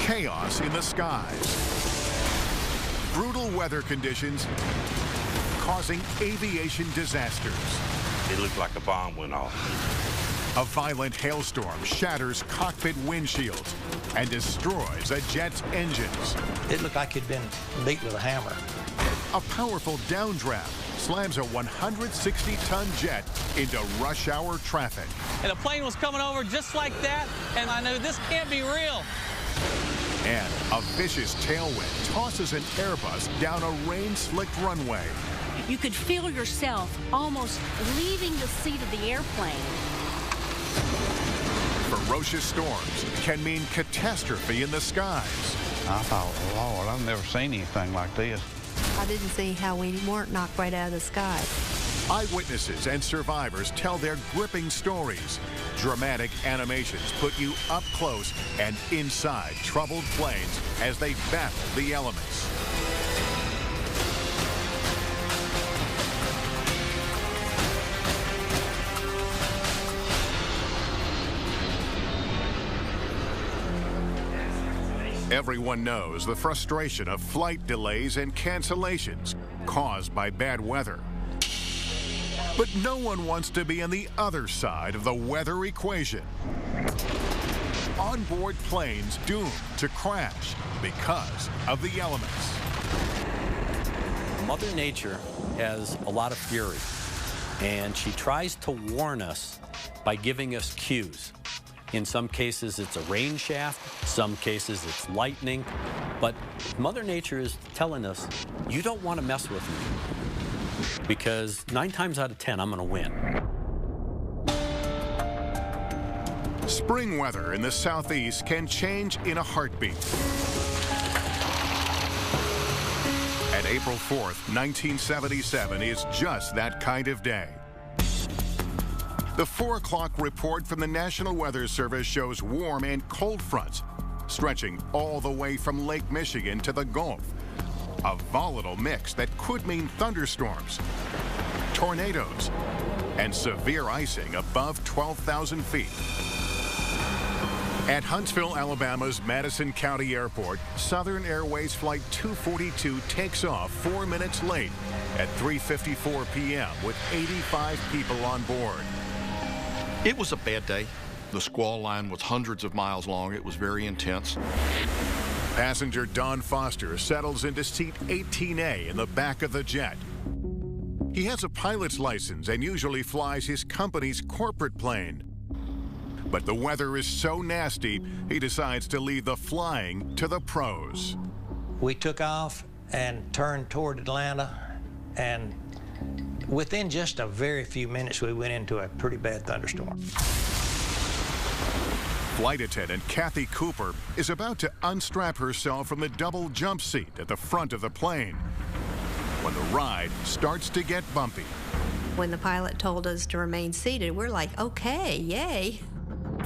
chaos in the skies. Brutal weather conditions causing aviation disasters. It looked like a bomb went off. A violent hailstorm shatters cockpit windshields and destroys a jet's engines. It looked like it'd been beat with a hammer. A powerful downdraft slams a 160-ton jet into rush hour traffic. And a plane was coming over just like that, and I knew this can't be real. And a vicious tailwind tosses an Airbus down a rain-slicked runway. You could feel yourself almost leaving the seat of the airplane. Ferocious storms can mean catastrophe in the skies. I thought, Lord, I've never seen anything like this. I didn't see how we weren't knocked right out of the sky. Eyewitnesses and survivors tell their gripping stories. Dramatic animations put you up close and inside troubled planes as they battle the elements. Everyone knows the frustration of flight delays and cancellations caused by bad weather. But no one wants to be on the other side of the weather equation. Onboard planes doomed to crash because of the elements. Mother Nature has a lot of fury, and she tries to warn us by giving us cues. In some cases, it's a rain shaft. Some cases, it's lightning. But Mother Nature is telling us, you don't want to mess with me, because 9 times out of 10, I'm going to win. Spring weather in the southeast can change in a heartbeat. And April 4th, 1977 is just that kind of day. The 4 o'clock report from the National Weather Service shows warm and cold fronts stretching all the way from Lake Michigan to the Gulf. A volatile mix that could mean thunderstorms, tornadoes, and severe icing above 12,000 feet. At Huntsville, Alabama's Madison County Airport, Southern Airways Flight 242 takes off 4 minutes late at 3:54 p.m. with 85 people on board. It was a bad day. The squall line was hundreds of miles long. It was very intense. Passenger Don Foster settles into seat 18A in the back of the jet. He has a pilot's license and usually flies his company's corporate plane. But the weather is so nasty, he decides to leave the flying to the pros. We took off and turned toward Atlanta, and within just a very few minutes, we went into a pretty bad thunderstorm. Flight attendant Kathy Cooper is about to unstrap herself from the double jump seat at the front of the plane when the ride starts to get bumpy. When the pilot told us to remain seated, we're like, okay, yay.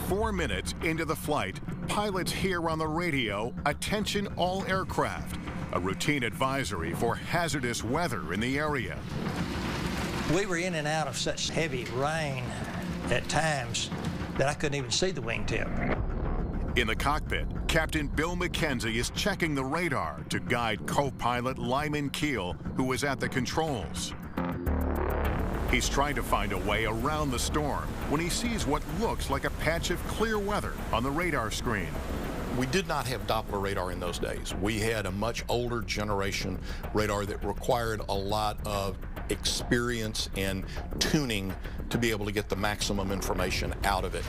4 minutes into the flight, pilots hear on the radio, "Attention all aircraft," a routine advisory for hazardous weather in the area. We were in and out of such heavy rain at times that I couldn't even see the wingtip. In the cockpit, Captain Bill McKenzie is checking the radar to guide co-pilot Lyman Keel, who is at the controls. He's trying to find a way around the storm when he sees what looks like a patch of clear weather on the radar screen. We did not have Doppler radar in those days. We had a much older generation radar that required a lot of experience and tuning to be able to get the maximum information out of it.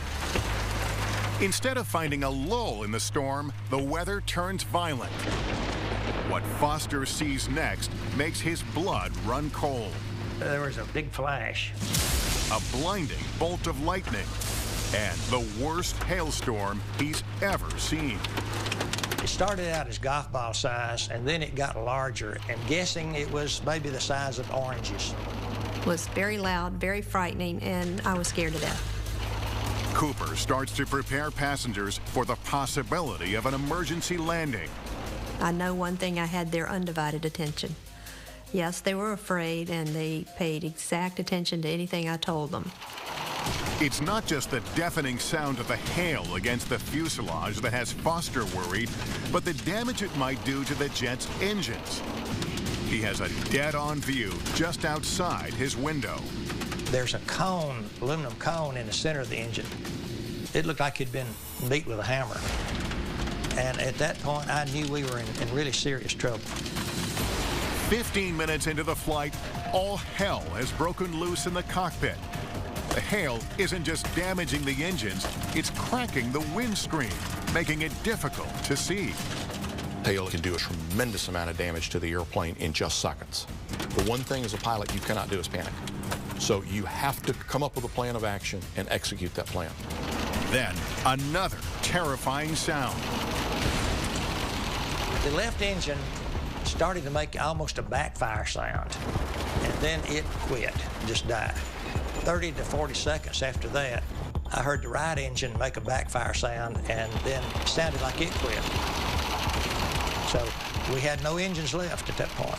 Instead of finding a lull in the storm, the weather turns violent. What Foster sees next makes his blood run cold. There was a big flash. A blinding bolt of lightning and the worst hailstorm he's ever seen. It started out as golf ball size, and then it got larger, and guessing it was maybe the size of oranges. It was very loud, very frightening, and I was scared to death. Cooper starts to prepare passengers for the possibility of an emergency landing. I know one thing, I had their undivided attention. Yes, they were afraid, and they paid exact attention to anything I told them. It's not just the deafening sound of the hail against the fuselage that has Foster worried, but the damage it might do to the jet's engines. He has a dead-on view just outside his window. There's a cone, aluminum cone in the center of the engine. It looked like it'd been beat with a hammer. And at that point, I knew we were in really serious trouble. 15 minutes into the flight, all hell has broken loose in the cockpit. The hail isn't just damaging the engines, it's cracking the windscreen, making it difficult to see. Hail can do a tremendous amount of damage to the airplane in just seconds. The one thing as a pilot you cannot do is panic. So you have to come up with a plan of action and execute that plan. Then another terrifying sound. The left engine started to make almost a backfire sound, and then it quit, just died. 30 to 40 seconds after that, I heard the right engine make a backfire sound, and then it sounded like it quit. So we had no engines left at that point.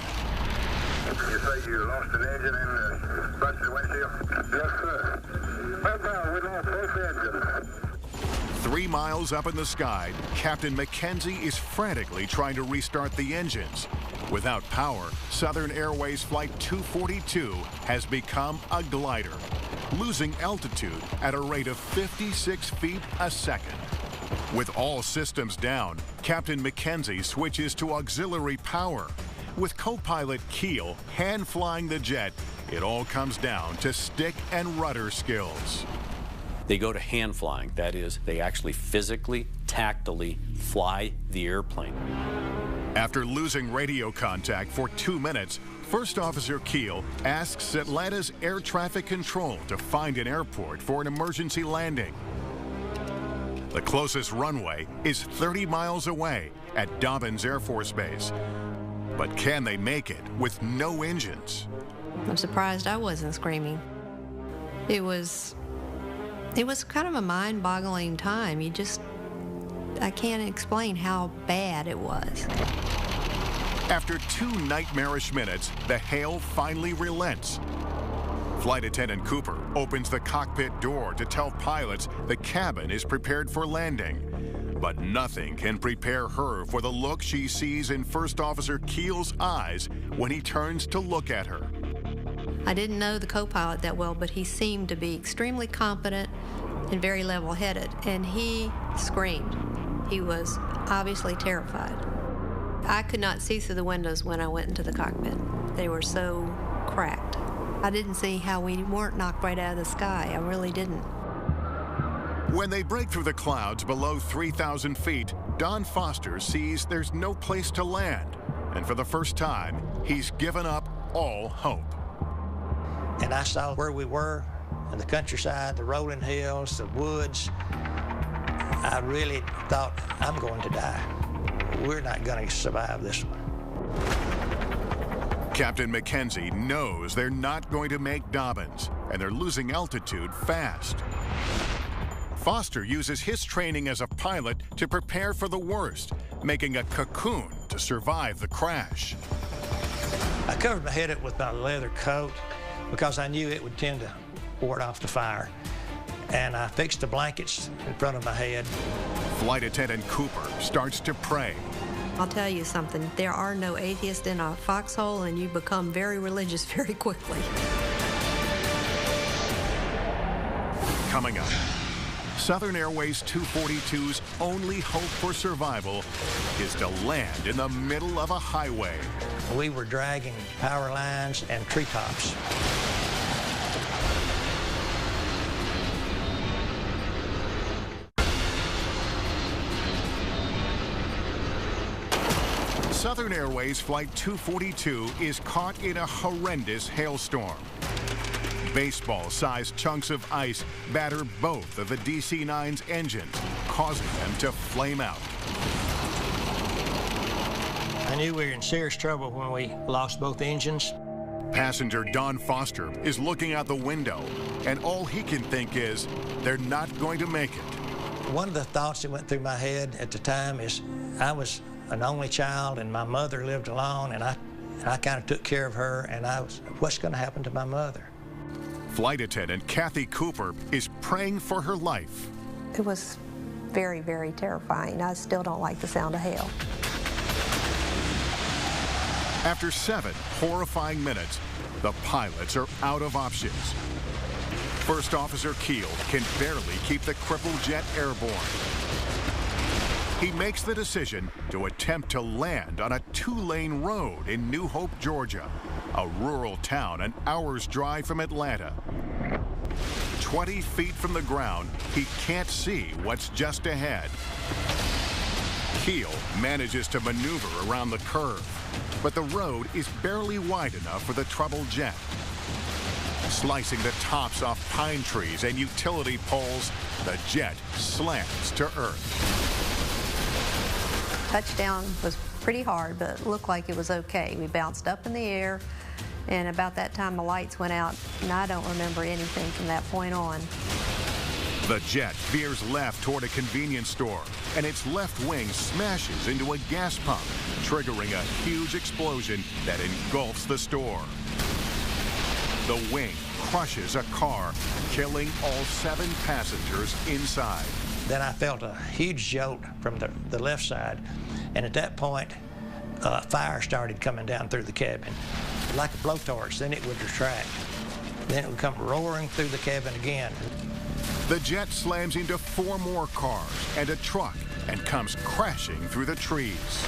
You say you lost an engine and busted windshield? Yes, sir. Well, we lost both engines. 3 miles up in the sky, Captain McKenzie is frantically trying to restart the engines. Without power, Southern Airways Flight 242 has become a glider, losing altitude at a rate of 56 feet a second. With all systems down, Captain McKenzie switches to auxiliary power. With co-pilot Keel hand-flying the jet, it all comes down to stick and rudder skills. They go to hand flying. That is, they actually physically, tactily fly the airplane. After losing radio contact for 2 minutes, First Officer Keel asks Atlanta's air traffic control to find an airport for an emergency landing. The closest runway is 30 miles away at Dobbins Air Force Base. But can they make it with no engines? I'm surprised I wasn't screaming. It was kind of a mind-boggling time. I can't explain how bad it was. After 2 nightmarish minutes, the hail finally relents. Flight Attendant Cooper opens the cockpit door to tell pilots the cabin is prepared for landing. But nothing can prepare her for the look she sees in First Officer Keel's eyes when he turns to look at her. I didn't know the co-pilot that well, but he seemed to be extremely competent and very level-headed, and he screamed. He was obviously terrified. I could not see through the windows when I went into the cockpit. They were so cracked. I didn't see how we weren't knocked right out of the sky. I really didn't. When they break through the clouds below 3,000 feet, Don Foster sees there's no place to land. And for the first time, he's given up all hope. And I saw where we were in the countryside, the rolling hills, the woods. I really thought, I'm going to die. We're not going to survive this one. Captain McKenzie knows they're not going to make Dobbins, and they're losing altitude fast. Foster uses his training as a pilot to prepare for the worst, making a cocoon to survive the crash. I covered my head up with my leather coat because I knew it would tend to ward off the fire. And I fixed the blankets in front of my head. Flight Attendant Cooper starts to pray. I'll tell you something, there are no atheists in a foxhole, and you become very religious very quickly. Coming up, Southern Airways 242's only hope for survival is to land in the middle of a highway. We were dragging power lines and treetops. Southern Airways Flight 242 is caught in a horrendous hailstorm. Baseball-sized chunks of ice batter both of the DC-9's engines, causing them to flame out. I knew we were in serious trouble when we lost both engines. Passenger Don Foster is looking out the window, and all he can think is, they're not going to make it. One of the thoughts that went through my head at the time is I was an only child, and my mother lived alone, and I kind of took care of her, and what's going to happen to my mother? Flight attendant Kathy Cooper is praying for her life. It was very, very terrifying. I still don't like the sound of hail. After 7 horrifying minutes, the pilots are out of options. First Officer Keel can barely keep the crippled jet airborne. He makes the decision to attempt to land on a 2-lane road in New Hope, Georgia, a rural town an hour's drive from Atlanta. 20 feet from the ground, he can't see what's just ahead. Keel manages to maneuver around the curve, but the road is barely wide enough for the troubled jet. Slicing the tops off pine trees and utility poles, the jet slams to earth. Touchdown was pretty hard, but it looked like it was okay. We bounced up in the air, and about that time the lights went out, and I don't remember anything from that point on. The jet veers left toward a convenience store, and its left wing smashes into a gas pump, triggering a huge explosion that engulfs the store. The wing crushes a car, killing all 7 passengers inside. Then I felt a huge jolt from the left side, and at that point, fire started coming down through the cabin. Like a blowtorch, then it would retract. Then it would come roaring through the cabin again. The jet slams into 4 more cars and a truck and comes crashing through the trees.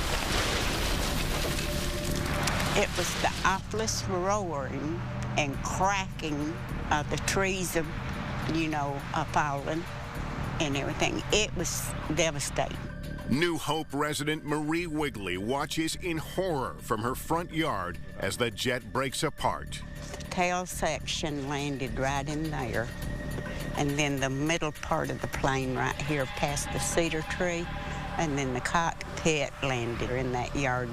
It was the awfulest roaring and cracking of the trees, falling and everything. It was devastating. New Hope resident Marie Wigley watches in horror from her front yard as the jet breaks apart. The tail section landed right in there, and then the middle part of the plane right here past the cedar tree, and then the cockpit landed in that yard.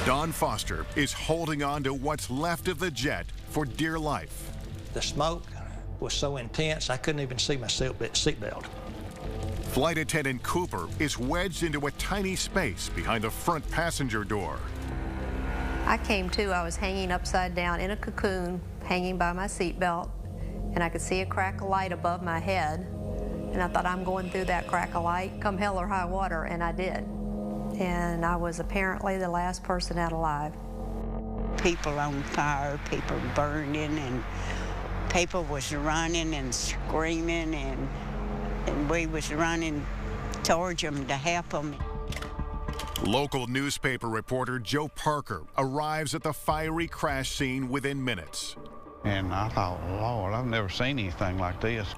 Don Foster is holding on to what's left of the jet for dear life. The smoke was so intense I couldn't even see my seatbelt. Flight attendant Cooper is wedged into a tiny space behind the front passenger door. I came to, I was hanging upside down in a cocoon, hanging by my seatbelt, and I could see a crack of light above my head. And I thought, I'm going through that crack of light, come hell or high water, and I did. And I was apparently the last person out alive. People on fire, people burning, and people was running and screaming, and we was running towards them to help them. Local newspaper reporter Joe Parker arrives at the fiery crash scene within minutes. And I thought, Lord, I've never seen anything like this.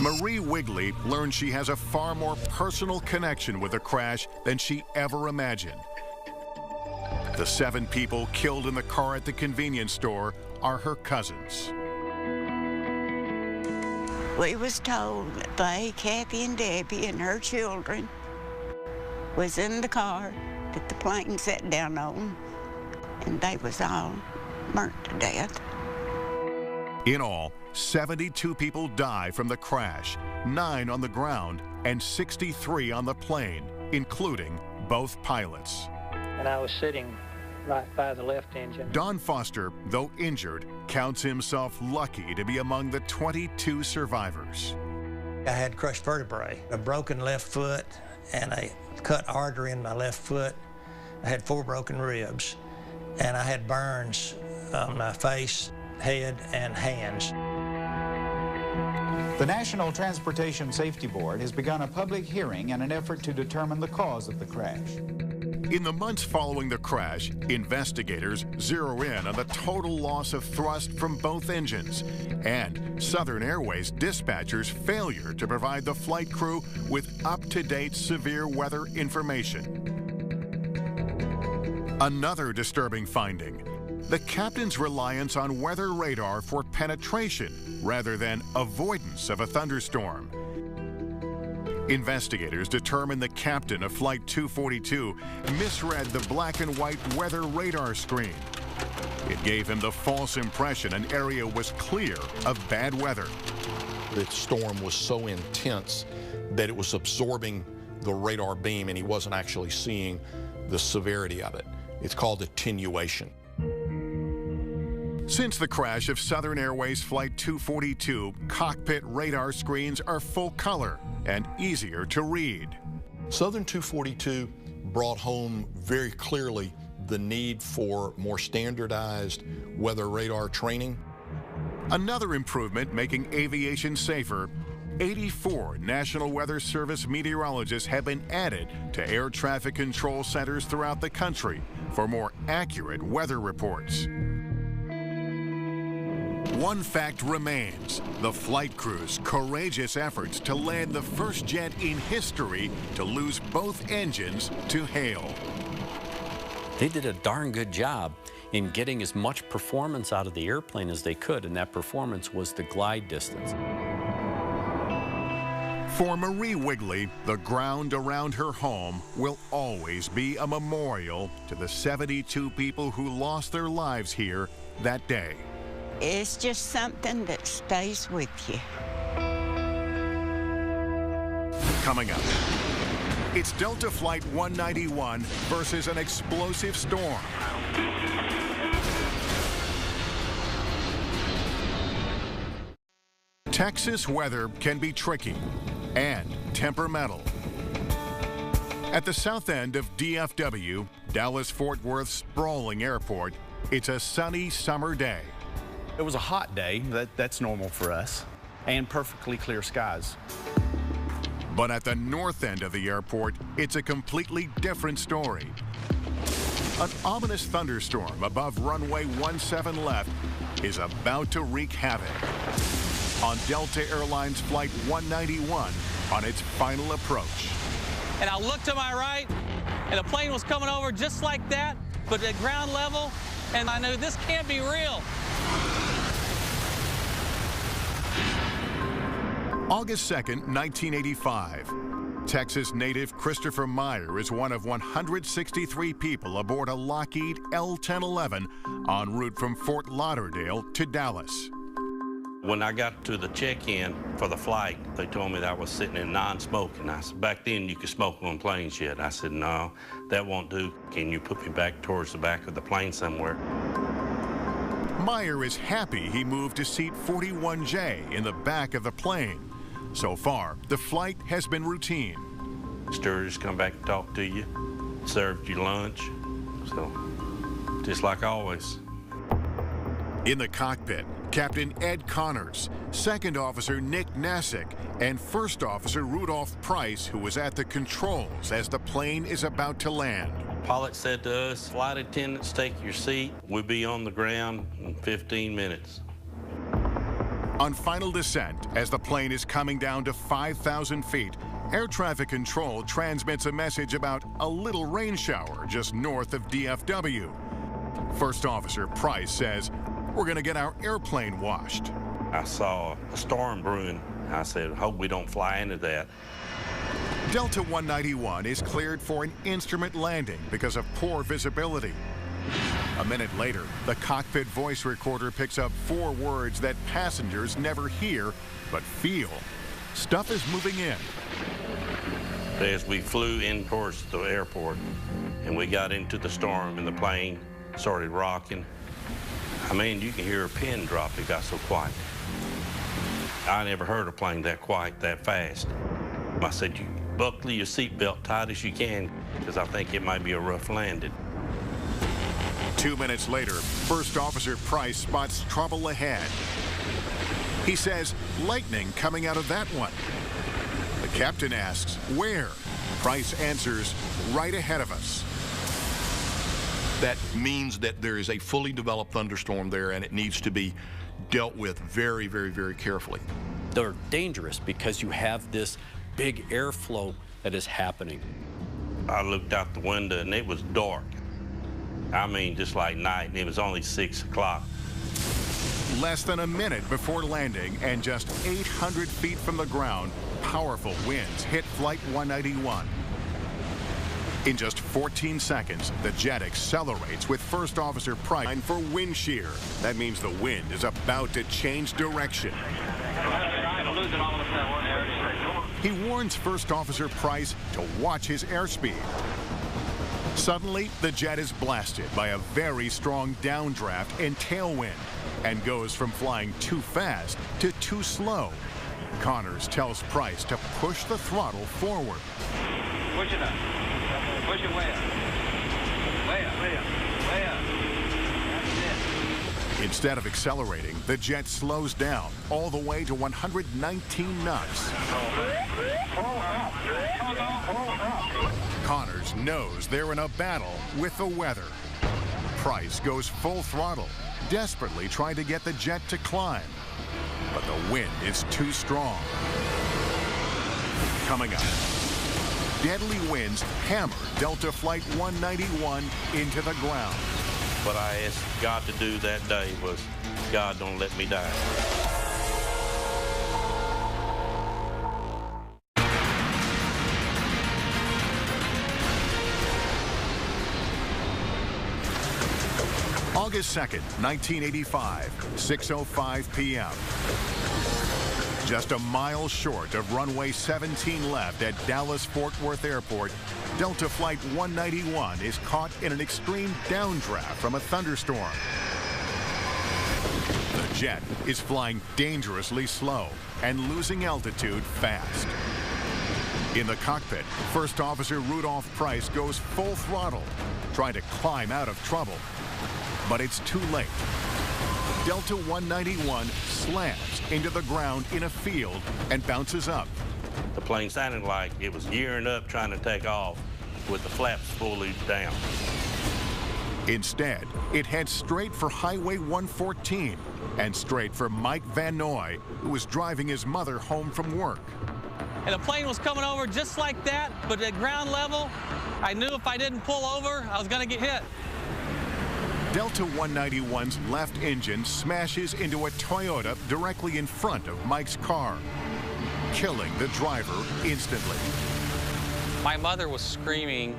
Marie Wigley learned she has a far more personal connection with the crash than she ever imagined. The 7 people killed in the car at the convenience store are her cousins. We was told that they, Kathy and Debbie and her children, was in the car that the plane set down on, and they was all burnt to death. In all, 72 people die from the crash, 9 on the ground and 63 on the plane, including both pilots. And I was sitting right by the left engine. Don Foster, though injured, counts himself lucky to be among the 22 survivors. I had crushed vertebrae, a broken left foot, and a cut artery in my left foot. I had 4 broken ribs, and I had burns on my face, head, and hands. The National Transportation Safety Board has begun a public hearing in an effort to determine the cause of the crash. In the months following the crash, investigators zero in on the total loss of thrust from both engines and Southern Airways dispatchers' failure to provide the flight crew with up-to-date severe weather information. Another disturbing finding: the captain's reliance on weather radar for penetration rather than avoidance of a thunderstorm. Investigators determined the captain of Flight 242 misread the black and white weather radar screen. It gave him the false impression an area was clear of bad weather. The storm was so intense that it was absorbing the radar beam, and he wasn't actually seeing the severity of it. It's called attenuation. Since the crash of Southern Airways Flight 242, cockpit radar screens are full color and easier to read. Southern 242 brought home very clearly the need for more standardized weather radar training. Another improvement making aviation safer, 84 National Weather Service meteorologists have been added to air traffic control centers throughout the country for more accurate weather reports. One fact remains, the flight crew's courageous efforts to land the first jet in history to lose both engines to hail. They did a darn good job in getting as much performance out of the airplane as they could, and that performance was the glide distance. For Marie Wigley, the ground around her home will always be a memorial to the 72 people who lost their lives here that day. It's just something that stays with you. Coming up, it's Delta Flight 191 versus an explosive storm. Texas weather can be tricky and temperamental. At the south end of DFW, Dallas-Fort Worth's sprawling airport, it's a sunny summer day. It was a hot day, that's normal for us, and perfectly clear skies. But at the north end of the airport, it's a completely different story. An ominous thunderstorm above runway 17 left is about to wreak havoc on Delta Airlines Flight 191 on its final approach. And I looked to my right, and a plane was coming over just like that, but at ground level, and I knew this can't be real. August 2nd, 1985. Texas native Christopher Meyer is one of 163 people aboard a Lockheed L-1011 en route from Fort Lauderdale to Dallas. When I got to the check-in for the flight, they told me that I was sitting in non-smoking. I said, back then you could smoke on planes yet. I said, no, that won't do. Can you put me back towards the back of the plane somewhere? Meyer is happy he moved to seat 41J in the back of the plane. So far, the flight has been routine. Stewardess come back and talk to you, served you lunch, so just like always. In the cockpit, Captain Ed Connors, Second Officer Nick Nassick, and First Officer Rudolph Price, who was at the controls as the plane is about to land. Pilot said to us, flight attendants, take your seat. We'll be on the ground in 15 minutes. On final descent, as the plane is coming down to 5,000 feet, air traffic control transmits a message about a little rain shower just north of DFW. First Officer Price says, we're going to get our airplane washed. I saw a storm brewing. I said, hope we don't fly into that. Delta 191 is cleared for an instrument landing because of poor visibility. A minute later, the cockpit voice recorder picks up 4 words that passengers never hear but feel. Stuff is moving in. As we flew in towards the airport and we got into the storm and the plane started rocking, I mean, you can hear a pin drop. It got so quiet. I never heard a plane that quiet, that fast. I said, you buckle your seatbelt tight as you can because I think it might be a rough landing. 2 minutes later, First Officer Price spots trouble ahead. He says, lightning coming out of that one. The captain asks, where? Price answers, right ahead of us. That means that there is a fully developed thunderstorm there, and it needs to be dealt with very, very, very carefully. They're dangerous because you have this big airflow that is happening. I looked out the window, and it was dark. I mean, just like night, and it was only 6 o'clock. Less than a minute before landing and just 800 feet from the ground, powerful winds hit Flight 191. In just 14 seconds, the jet accelerates with First Officer Price for wind shear. That means the wind is about to change direction. He warns First Officer Price to watch his airspeed. Suddenly, the jet is blasted by a very strong downdraft and tailwind and goes from flying too fast to too slow. Connors tells Price to push the throttle forward. Push it up. Push it way up. Way up, way up, way up. That's it. Instead of accelerating, the jet slows down all the way to 119 knots. Connors knows they're in a battle with the weather. Price goes full throttle, desperately trying to get the jet to climb. But the wind is too strong. Coming up, deadly winds hammer Delta Flight 191 into the ground. What I asked God to do that day was, God, don't let me die. August 2nd, 1985, 6:05 p.m. Just a mile short of runway 17 left at Dallas-Fort Worth Airport, Delta Flight 191 is caught in an extreme downdraft from a thunderstorm. The jet is flying dangerously slow and losing altitude fast. In the cockpit, First Officer Rudolph Price goes full throttle, trying to climb out of trouble. But it's too late. Delta 191 slams into the ground in a field and bounces up. The plane sounded like it was gearing up trying to take off with the flaps fully down. Instead, it heads straight for Highway 114 and straight for Mike Van Noy, who was driving his mother home from work. And the plane was coming over just like that, but at ground level, I knew if I didn't pull over, I was going to get hit. Delta 191's left engine smashes into a Toyota directly in front of Mike's car, killing the driver instantly. My mother was screaming,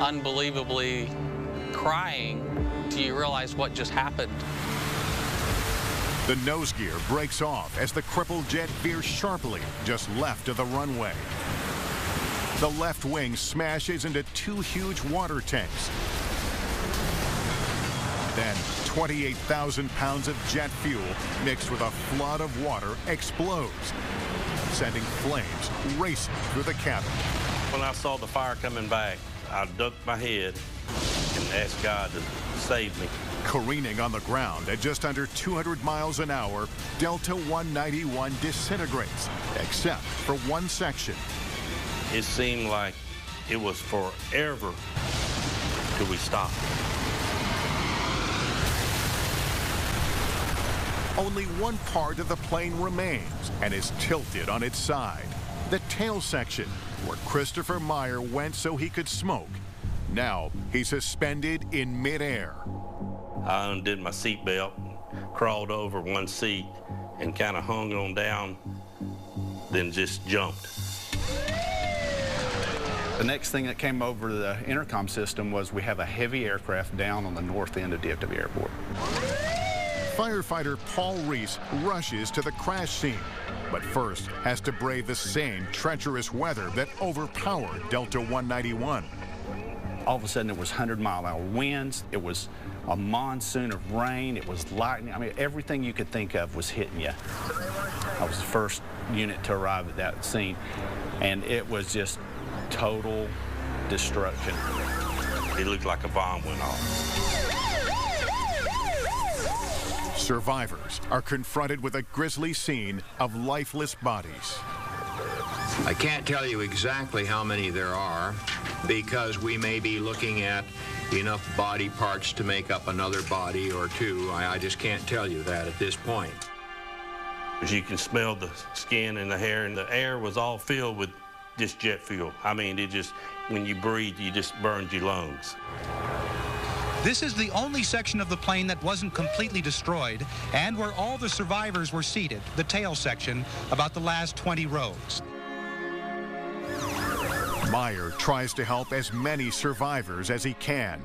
unbelievably crying. Do you realize what just happened? The nose gear breaks off as the crippled jet veers sharply just left of the runway. The left wing smashes into two huge water tanks. Then 28,000 pounds of jet fuel mixed with a flood of water explodes, sending flames racing through the cabin. When I saw the fire coming back, I ducked my head and asked God to save me. Careening on the ground at just under 200 miles an hour, Delta 191 disintegrates, except for one section. It seemed like it was forever till we stopped. Only one part of the plane remains and is tilted on its side. The tail section, where Christopher Meyer went so he could smoke. Now he's suspended in midair. I undid my seatbelt, crawled over one seat, and kind of hung on down, then just jumped. The next thing that came over the intercom system was we have a heavy aircraft down on the north end of DFW Airport. Firefighter Paul Reese rushes to the crash scene, but first has to brave the same treacherous weather that overpowered Delta 191. All of a sudden, it was 100-mile-an-hour winds. It was a monsoon of rain. It was lightning. I mean, everything you could think of was hitting you. I was the first unit to arrive at that scene, and it was just total destruction. It looked like a bomb went off. Survivors are confronted with a grisly scene of lifeless bodies. I can't tell you exactly how many there are because we may be looking at enough body parts to make up another body or two. I just can't tell you that at this point. As you can smell the skin and the hair, and the air was all filled with just jet fuel. I mean, it just, when you breathe, you just burned your lungs. This is the only section of the plane that wasn't completely destroyed and where all the survivors were seated, the tail section, about the last 20 rows. Meyer tries to help as many survivors as he can.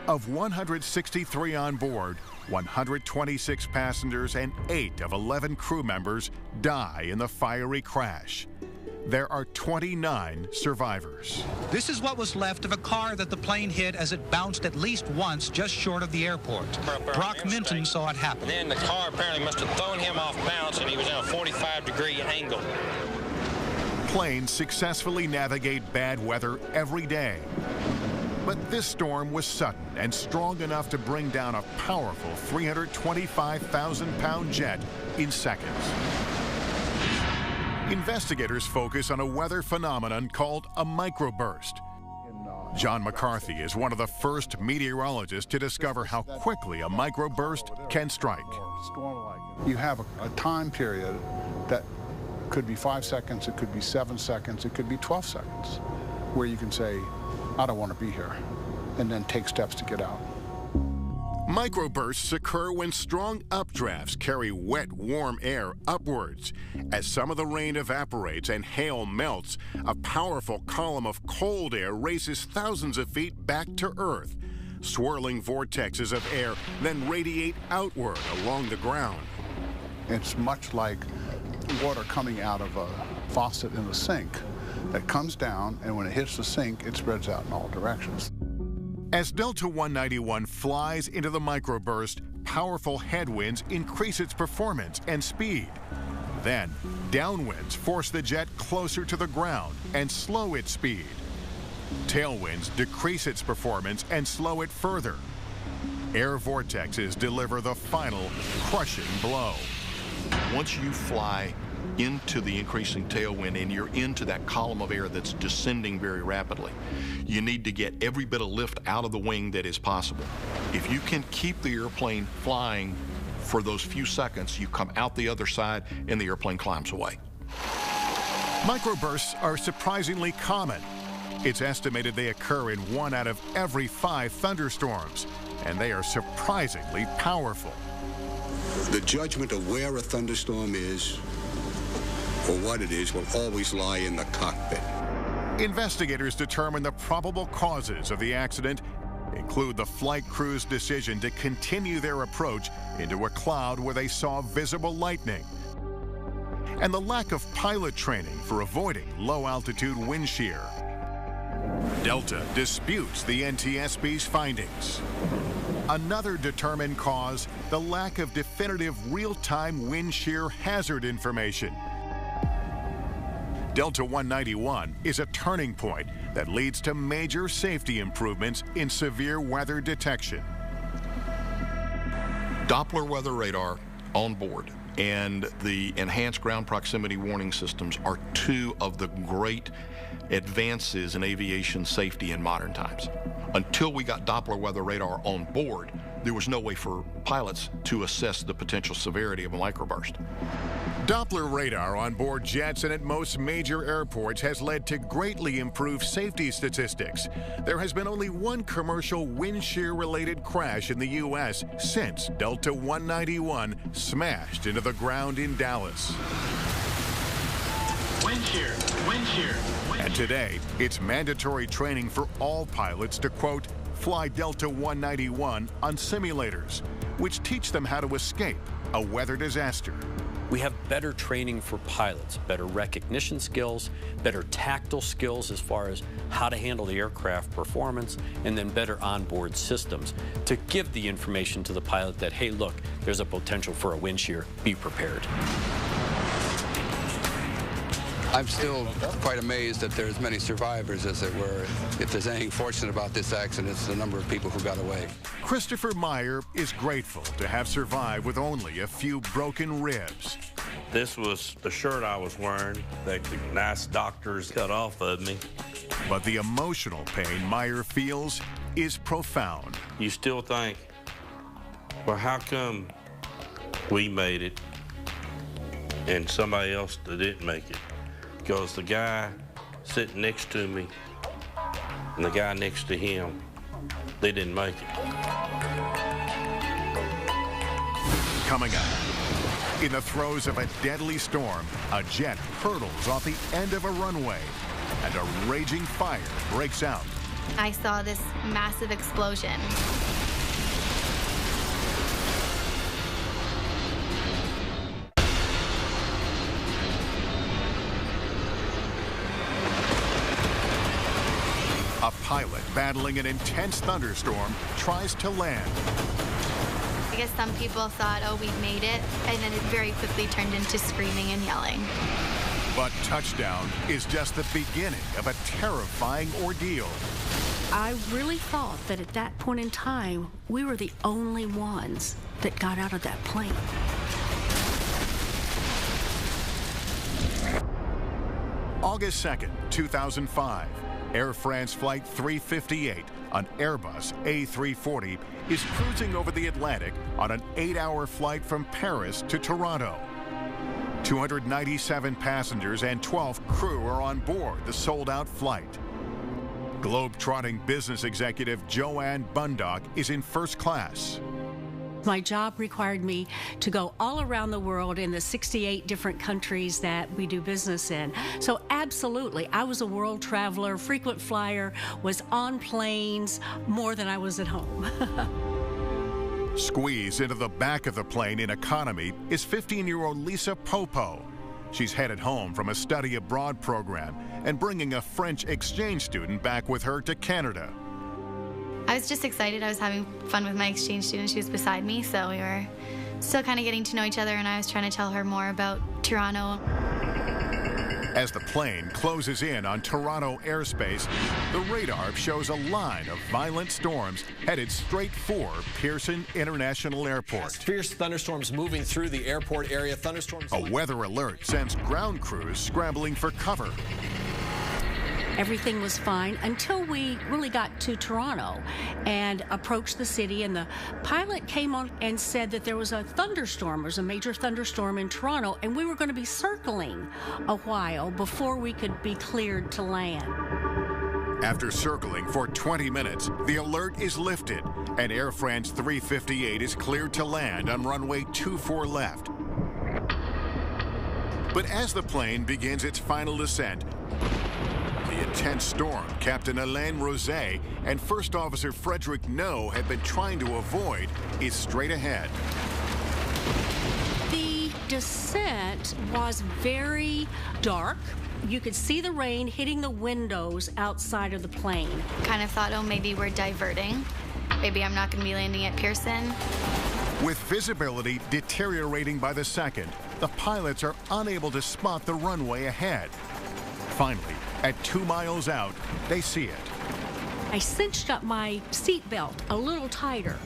Of 163 on board, 126 passengers and 8 of 11 crew members die in the fiery crash. there are 29 survivors. This is what was left of a car that the plane hit as it bounced at least once just short of the airport. Brock Minton saw it happen. Then the car apparently must have thrown him off balance, and he was in a 45-degree angle. Planes successfully navigate bad weather every day. But this storm was sudden and strong enough to bring down a powerful 325,000-pound jet in seconds. Investigators focus on a weather phenomenon called a microburst. John McCarthy is one of the first meteorologists to discover how quickly a microburst can strike. You have a time period that could be 5 seconds, it could be 7 seconds, it could be 12 seconds, where you can say, I don't want to be here, and then take steps to get out. Microbursts occur when strong updrafts carry wet, warm air upwards. As some of the rain evaporates and hail melts, a powerful column of cold air races thousands of feet back to Earth. Swirling vortexes of air then radiate outward along the ground. It's much like water coming out of a faucet in the sink that comes down, and when it hits the sink, it spreads out in all directions. As Delta 191 flies into the microburst, powerful headwinds increase its performance and speed. Then, downwinds force the jet closer to the ground and slow its speed. Tailwinds decrease its performance and slow it further. Air vortexes deliver the final crushing blow. Once you fly into the increasing tailwind and you're into that column of air that's descending very rapidly, you need to get every bit of lift out of the wing that is possible. If you can keep the airplane flying for those few seconds, you come out the other side and the airplane climbs away. Microbursts are surprisingly common. It's estimated they occur in 1 out of every 5 thunderstorms, and they are surprisingly powerful. The judgment of where a thunderstorm is or what it is will always lie in the cockpit. Investigators determine the probable causes of the accident include the flight crew's decision to continue their approach into a cloud where they saw visible lightning, and the lack of pilot training for avoiding low-altitude wind shear. Delta disputes the NTSB's findings. Another determined cause, the lack of definitive real-time wind shear hazard information. Delta 191 is a turning point that leads to major safety improvements in severe weather detection. Doppler weather radar on board and the enhanced ground proximity warning systems are 2 of the great advances in aviation safety in modern times. Until we got Doppler weather radar on board, there was no way for pilots to assess the potential severity of a microburst. Doppler radar on board jets and at most major airports has led to greatly improved safety statistics. There has been only 1 commercial wind shear-related crash in the U.S. since Delta 191 smashed into the ground in Dallas. Wind shear, wind shear. And today, it's mandatory training for all pilots to, quote, fly Delta 191 on simulators, which teach them how to escape a weather disaster. We have better training for pilots, better recognition skills, better tactile skills as far as how to handle the aircraft performance, and then better onboard systems to give the information to the pilot that, hey, look, there's a potential for a wind shear, be prepared. I'm still quite amazed that there's many survivors as there were. If there's anything fortunate about this accident, it's the number of people who got away. Christopher Meyer is grateful to have survived with only a few broken ribs. This was the shirt I was wearing that the nice doctors cut off of me. But the emotional pain Meyer feels is profound. You still think, well, how come we made it and somebody else that didn't make it? Because the guy sitting next to me and the guy next to him, they didn't make it. Coming up, in the throes of a deadly storm, a jet hurtles off the end of a runway and a raging fire breaks out. I saw this massive explosion. A pilot battling an intense thunderstorm tries to land. I guess some people thought, oh, we've made it, and then it very quickly turned into screaming and yelling. But touchdown is just the beginning of a terrifying ordeal. I really thought that at that point in time, we were the only ones that got out of that plane. August 2nd, 2005, Air France Flight 358, an Airbus A340, is cruising over the Atlantic on an 8-hour flight from Paris to Toronto. 297 passengers and 12 crew are on board the sold-out flight. Globe-trotting business executive Joanne Bundock is in first class. My job required me to go all around the world in the 68 different countries that we do business in. So absolutely, I was a world traveler, frequent flyer, was on planes more than I was at home. Squeezed into the back of the plane in economy is 15-year-old Lisa Popo. She's headed home from a study abroad program and bringing a French exchange student back with her to Canada. I was just excited. I was having fun with my exchange student. She was beside me, so we were still kind of getting to know each other, and I was trying to tell her more about Toronto. As the plane closes in on Toronto airspace, the radar shows a line of violent storms headed straight for Pearson International Airport. Fierce thunderstorms moving through the airport area. Thunderstorms. A weather alert sends ground crews scrambling for cover. Everything was fine until we really got to Toronto and approached the city, and the pilot came on and said that there was a thunderstorm. There was a major thunderstorm in Toronto, and we were going to be circling a while before we could be cleared to land. After circling for 20 minutes, the alert is lifted, and Air France 358 is cleared to land on runway 24 left. But as the plane begins its final descent, the intense storm Captain Alain Rosé and First Officer Frederick No had been trying to avoid is straight ahead. The descent was very dark. You could see the rain hitting the windows outside of the plane. Kind of thought, oh, maybe we're diverting. Maybe I'm not going to be landing at Pearson. With visibility deteriorating by the second, the pilots are unable to spot the runway ahead. Finally, at 2 miles out, they see it. I cinched up my seatbelt a little tighter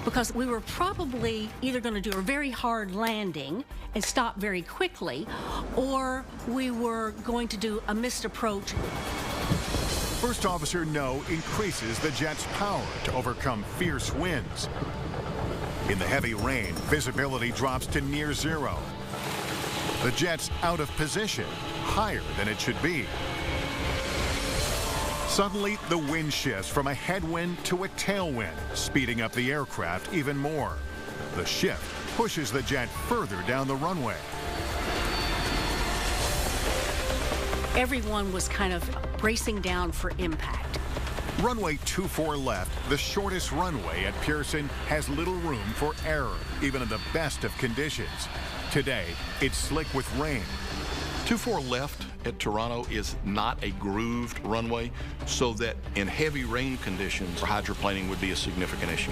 because we were probably either going to do a very hard landing and stop very quickly, or we were going to do a missed approach. First Officer No increases the jet's power to overcome fierce winds. In the heavy rain, visibility drops to near zero. The jet's out of position, higher than it should be. Suddenly, the wind shifts from a headwind to a tailwind, speeding up the aircraft even more. The shift pushes the jet further down the runway. Everyone was kind of bracing down for impact. Runway 24 left, the shortest runway at Pearson, has little room for error, even in the best of conditions. Today, it's slick with rain. 24 left at Toronto is not a grooved runway, so that in heavy rain conditions, hydroplaning would be a significant issue.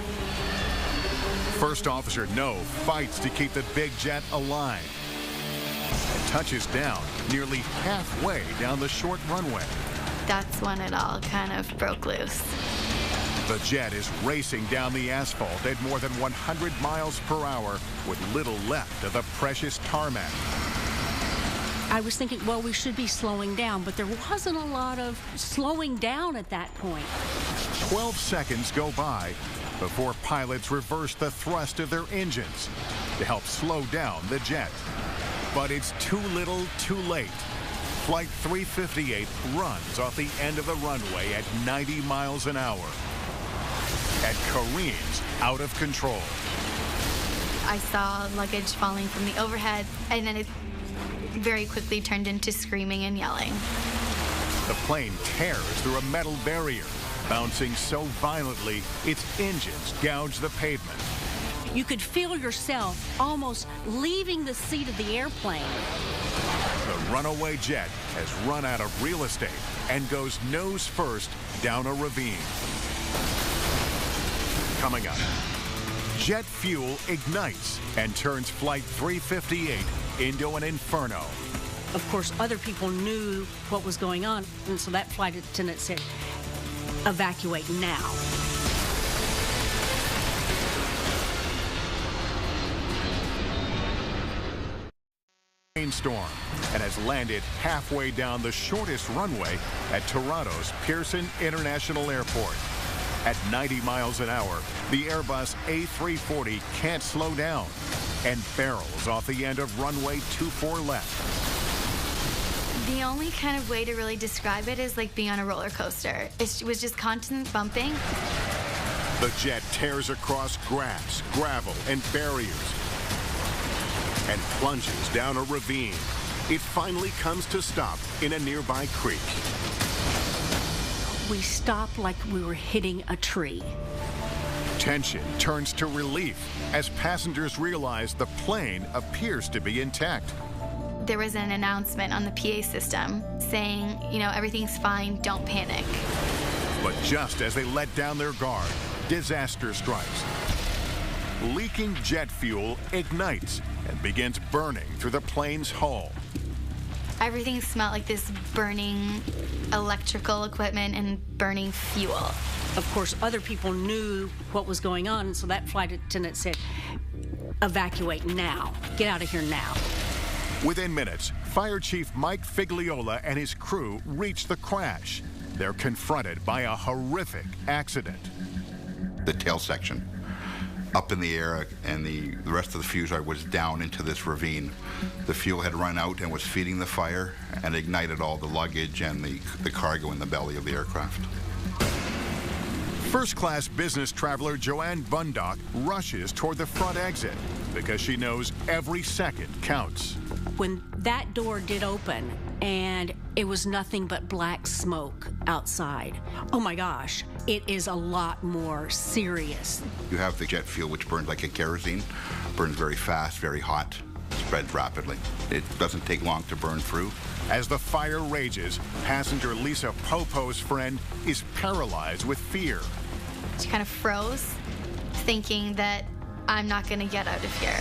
First Officer No fights to keep the big jet aligned and touches down nearly halfway down the short runway. That's when it all kind of broke loose. The jet is racing down the asphalt at more than 100 miles per hour with little left of the precious tarmac. I was thinking, well, we should be slowing down, but there wasn't a lot of slowing down at that point. 12 seconds go by before pilots reverse the thrust of their engines to help slow down the jet. But it's too little, too late. Flight 358 runs off the end of the runway at 90 miles an hour and careens out of control. I saw luggage falling from the overhead, and then it very quickly turned into screaming and yelling. The plane tears through a metal barrier, bouncing so violently its engines gouge the pavement. You could feel yourself almost leaving the seat of the airplane. The runaway jet has run out of real estate and goes nose first down a ravine. Coming up, jet fuel ignites and turns Flight 358 into an inferno. Of course, other people knew what was going on, and so that flight attendant said, "Evacuate now." Storm and has landed halfway down the shortest runway at Toronto's Pearson International Airport. At 90 miles an hour, the Airbus A340 can't slow down and barrels off the end of runway 24 left. The only kind of way to really describe it is like being on a roller coaster. It was just constant bumping. The jet tears across grass, gravel, and barriers and plunges down a ravine. It finally comes to stop in a nearby creek. We stopped like we were hitting a tree. Tension turns to relief as passengers realize the plane appears to be intact. There was an announcement on the PA system saying, you know, everything's fine, don't panic. But just as they let down their guard, disaster strikes. Leaking jet fuel ignites and begins burning through the plane's hull. Everything smelled like this burning electrical equipment and burning fuel. Of course, other people knew what was going on, and so that flight attendant said, "Evacuate now. Get out of here now." Within minutes, Fire Chief Mike Figliola and his crew reach the crash. They're confronted by a horrific accident. The tail section up in the air, and the rest of the fuselage was down into this ravine. The fuel had run out and was feeding the fire and ignited all the luggage and the cargo in the belly of the aircraft. First-class business traveler Joanne Bundock rushes toward the front exit because she knows every second counts. When that door did open and it was nothing but black smoke outside, oh my gosh, it is a lot more serious. You have the jet fuel, which burns like a kerosene, burns very fast, very hot, spreads rapidly. It doesn't take long to burn through. As the fire rages, passenger Lisa Popo's friend is paralyzed with fear. She kind of froze, thinking that I'm not going to get out of here.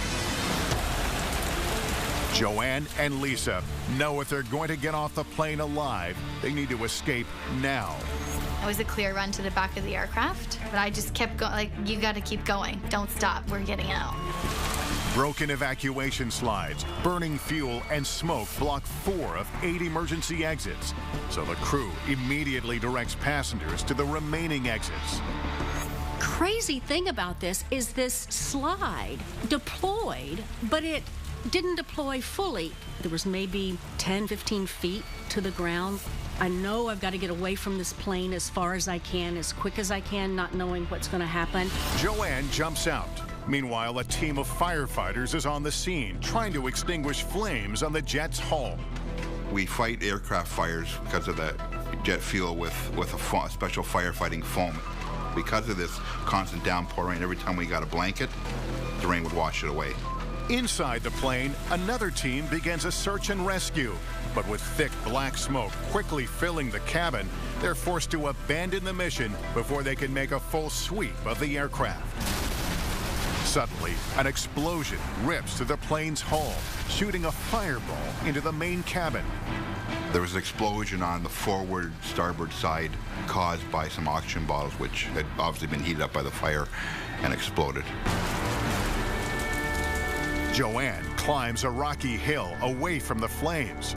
Joanne and Lisa know if they're going to get off the plane alive, they need to escape now. It was a clear run to the back of the aircraft, but I just kept going, like, you got to keep going. Don't stop. We're getting out. Broken evacuation slides, burning fuel, and smoke block 4 of 8 emergency exits. So the crew immediately directs passengers to the remaining exits. Crazy thing about this is this slide deployed, but it didn't deploy fully. There was maybe 10, 15 feet to the ground. I know I've got to get away from this plane as far as I can, as quick as I can, not knowing what's going to happen. Joanne jumps out. Meanwhile, a team of firefighters is on the scene, trying to extinguish flames on the jet's hull. We fight aircraft fires because of that jet fuel with a special firefighting foam. Because of this constant downpour rain, every time we got a blanket, the rain would wash it away. Inside the plane, another team begins a search and rescue. But with thick black smoke quickly filling the cabin, they're forced to abandon the mission before they can make a full sweep of the aircraft. Suddenly, an explosion rips through the plane's hull, shooting a fireball into the main cabin. There was an explosion on the forward starboard side caused by some oxygen bottles, which had obviously been heated up by the fire and exploded. Joanne climbs a rocky hill away from the flames.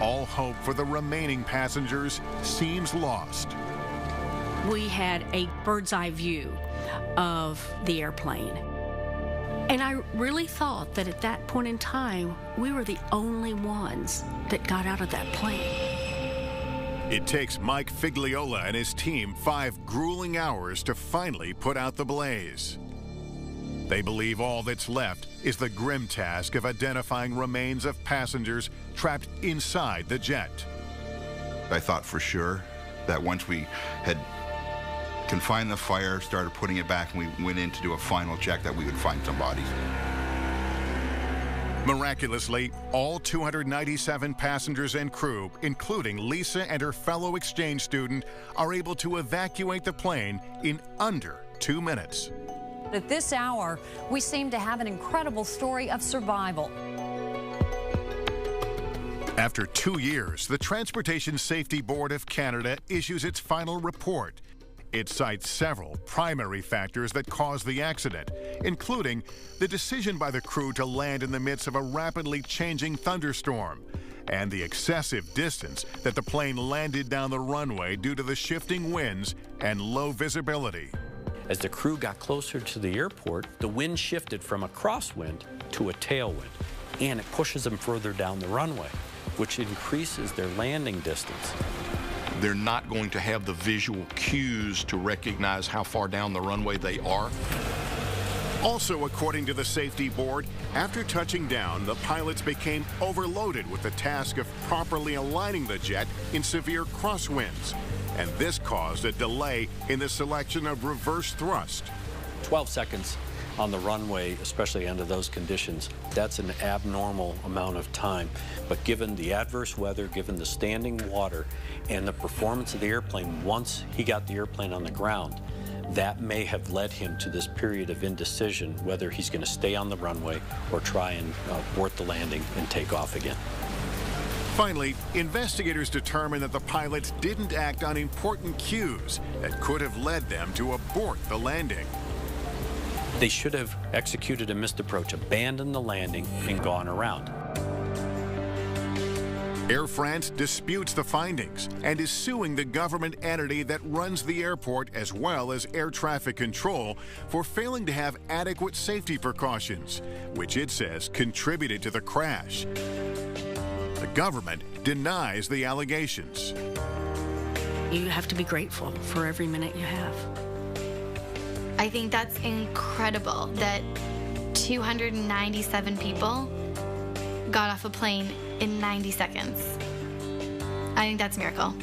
All hope for the remaining passengers seems lost. We had a bird's eye view of the airplane. And I really thought that at that point in time, we were the only ones that got out of that plane. It takes Mike Figliola and his team 5 grueling hours to finally put out the blaze. They believe all that's left is the grim task of identifying remains of passengers trapped inside the jet. I thought for sure that once we had confined the fire, started putting it back, and we went in to do a final check, that we would find some bodies. Miraculously, all 297 passengers and crew, including Lisa and her fellow exchange student, are able to evacuate the plane in under 2 minutes. At this hour, we seem to have an incredible story of survival. After 2 years, the Transportation Safety Board of Canada issues its final report. It cites several primary factors that caused the accident, including the decision by the crew to land in the midst of a rapidly changing thunderstorm, and the excessive distance that the plane landed down the runway due to the shifting winds and low visibility. As the crew got closer to the airport, the wind shifted from a crosswind to a tailwind, and it pushes them further down the runway, which increases their landing distance. They're not going to have the visual cues to recognize how far down the runway they are. Also, according to the safety board, after touching down, the pilots became overloaded with the task of properly aligning the jet in severe crosswinds. And this caused a delay in the selection of reverse thrust. 12 seconds on the runway, especially under those conditions, that's an abnormal amount of time. But given the adverse weather, given the standing water, and the performance of the airplane once he got the airplane on the ground, that may have led him to this period of indecision whether he's going to stay on the runway or try and abort the landing and take off again. Finally, investigators determined that the pilots didn't act on important cues that could have led them to abort the landing. They should have executed a missed approach, abandoned the landing, and gone around. Air France disputes the findings and is suing the government entity that runs the airport as well as air traffic control for failing to have adequate safety precautions, which it says contributed to the crash. The government denies the allegations. You have to be grateful for every minute you have. I think that's incredible that 297 people got off a plane in 90 seconds. I think that's a miracle.